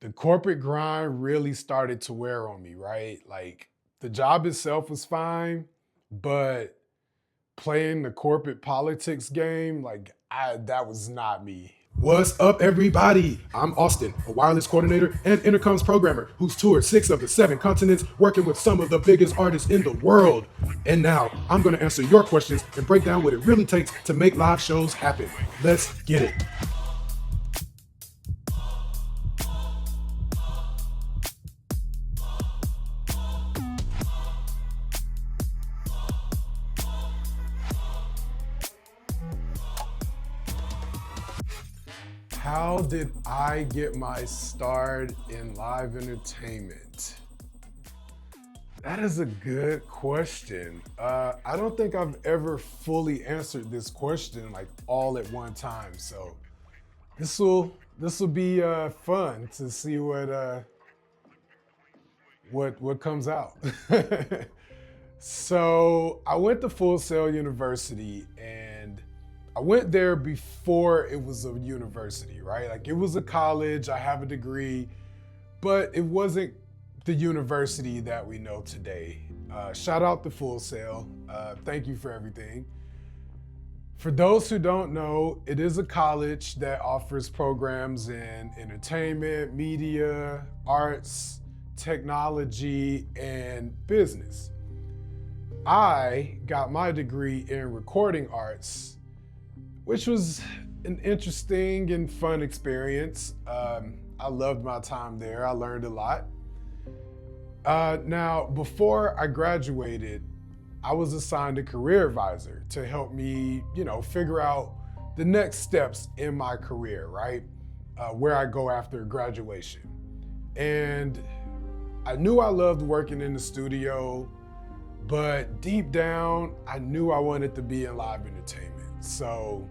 the corporate grind really started to wear on me, right? Like the job itself was fine, but playing the corporate politics game, like that was not me. What's up, everybody? I'm Austin, a wireless coordinator and intercoms programmer who's toured 6 of the 7 continents working with some of the biggest artists in the world. And now I'm going to answer your questions and break down what it really takes to make live shows happen. Let's get it. How did I get my start in live entertainment? That is a good question. I don't think I've ever fully answered this question like all at one time. So this will be fun to see what comes out. So I went to Full Sail University, and I went there before it was a university, right? Like it was a college. I have a degree, but it wasn't the university that we know today. Shout out to Full Sail. Thank you for everything. For those who don't know, it is a college that offers programs in entertainment, media, arts, technology, and business. I got my degree in recording arts, which was an interesting and fun experience. I loved my time there. I learned a lot. Now, before I graduated, I was assigned a career advisor to help me, figure out the next steps in my career, right? Where I go after graduation. And I knew I loved working in the studio, but deep down, I knew I wanted to be in live entertainment. So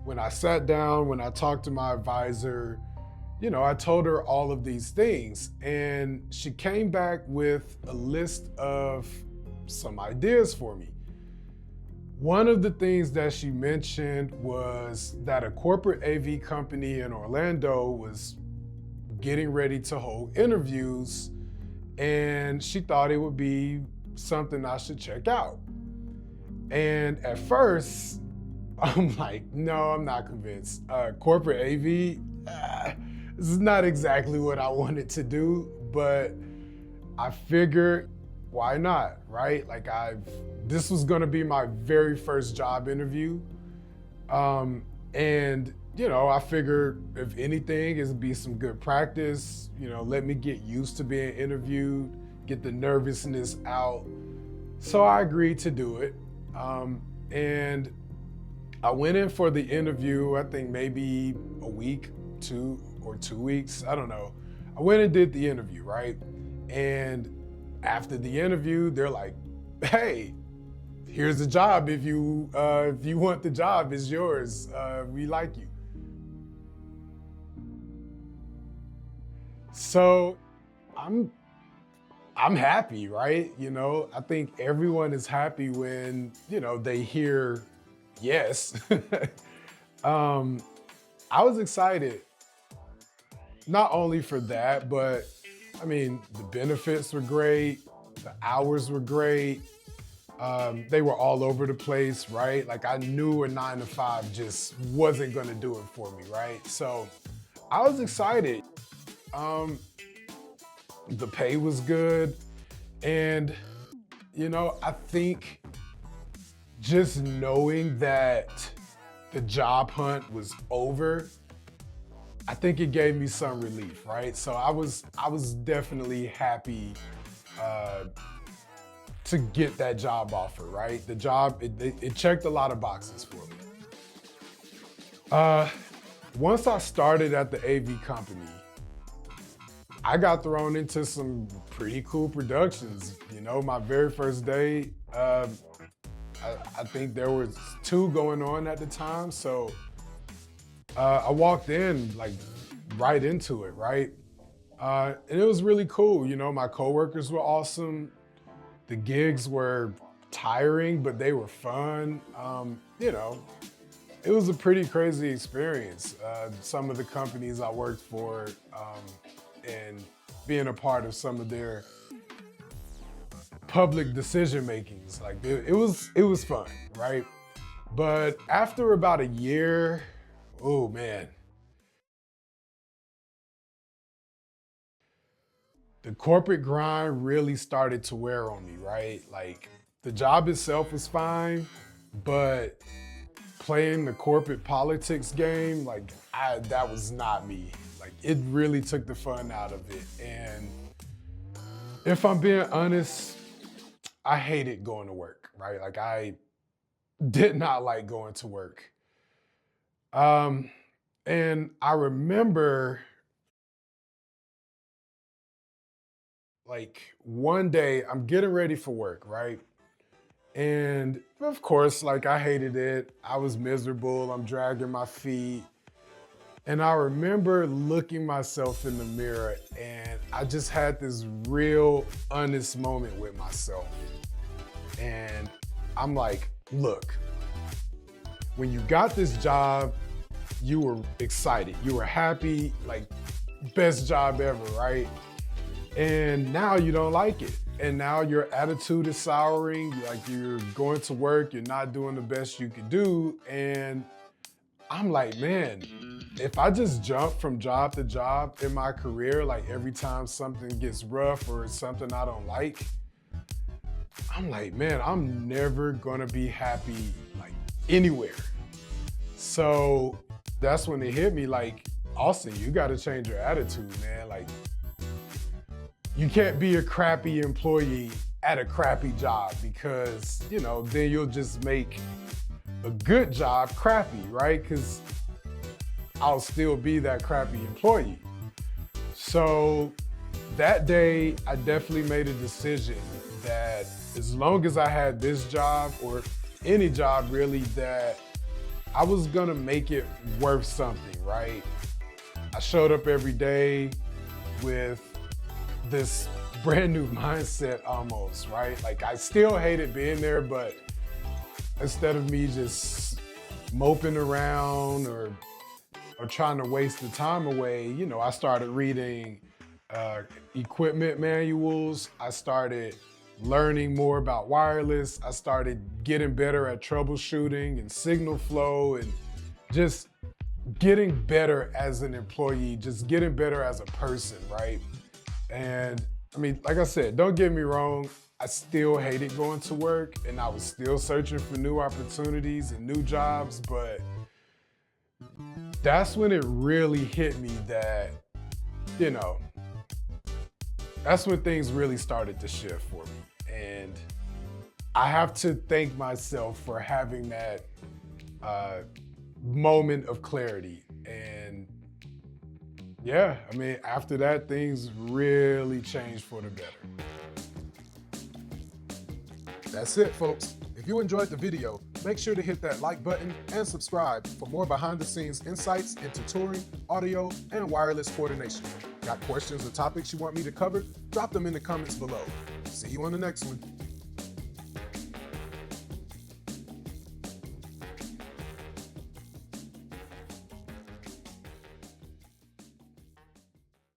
when I sat down, when I talked to my advisor, I told her all of these things, and she came back with a list of some ideas for me. One of the things that she mentioned was that a corporate AV company in Orlando was getting ready to hold interviews, and she thought it would be something I should check out. And at first, I'm like, no, I'm not convinced. Corporate AV, this is not exactly what I wanted to do, but I figured, why not, right? Like this was gonna be my very first job interview. And I figured if anything, it'd be some good practice, let me get used to being interviewed, get the nervousness out. So I agreed to do it. And I went in for the interview, I think maybe a week, 2 weeks, I don't know. I went and did the interview, right? And after the interview, they're like, hey, here's the job. If you want the job, it's yours. We like you. So I'm happy, right? I think everyone is happy when, they hear yes. I was excited, not only for that, but the benefits were great, the hours were great. They were all over the place, right? Like I knew a 9 to 5 just wasn't gonna do it for me, right? So I was excited. The pay was good. And, I think just knowing that the job hunt was over, I think it gave me some relief, right? So I was definitely happy to get that job offer, right? The job, it checked a lot of boxes for me. Once I started at the AV company, I got thrown into some pretty cool productions. My very first day, I think there was 2 going on at the time. So I walked in like right into it, right? And it was really cool. My coworkers were awesome. The gigs were tiring, but they were fun. It was a pretty crazy experience. Some of the companies I worked for, and being a part of some of their public decision makings, like it was fun, right? But after about a year, oh man, the corporate grind really started to wear on me, right? Like the job itself was fine, but playing the corporate politics game, like that was not me. Like it really took the fun out of it. And if I'm being honest, I hated going to work, right? Like I did not like going to work. Um, and I remember like one day I'm getting ready for work, right? And of course, like I hated it. I was miserable. I'm dragging my feet. And I remember looking myself in the mirror and I just had this real honest moment with myself. And I'm like, look, when you got this job, you were excited, you were happy, like best job ever, right? And now you don't like it. And now your attitude is souring, like you're going to work, you're not doing the best you could do. And I'm like, man, if I just jump from job to job in my career, like every time something gets rough or something I don't like, I'm like, man, I'm never gonna be happy like anywhere. So that's when it hit me like, Austin, you gotta change your attitude, man. Like, you can't be a crappy employee at a crappy job because, then you'll just make a good job crappy, right? Because I'll still be that crappy employee. So that day, I definitely made a decision that as long as I had this job or any job really, that I was gonna make it worth something, right? I showed up every day with this brand new mindset almost, right? Like I still hated being there, but instead of me just moping around or trying to waste the time away, I started reading equipment manuals. I started learning more about wireless. I started getting better at troubleshooting and signal flow and just getting better as an employee, just getting better as a person, right? And I mean, like I said, don't get me wrong, I still hated going to work and I was still searching for new opportunities and new jobs, but that's when it really hit me that, that's when things really started to shift for me. And I have to thank myself for having that moment of clarity. And yeah, I mean, after that, things really changed for the better. That's it, folks. If you enjoyed the video, make sure to hit that like button and subscribe for more behind-the-scenes insights into touring, audio, and wireless coordination. Got questions or topics you want me to cover? Drop them in the comments below. See you on the next one.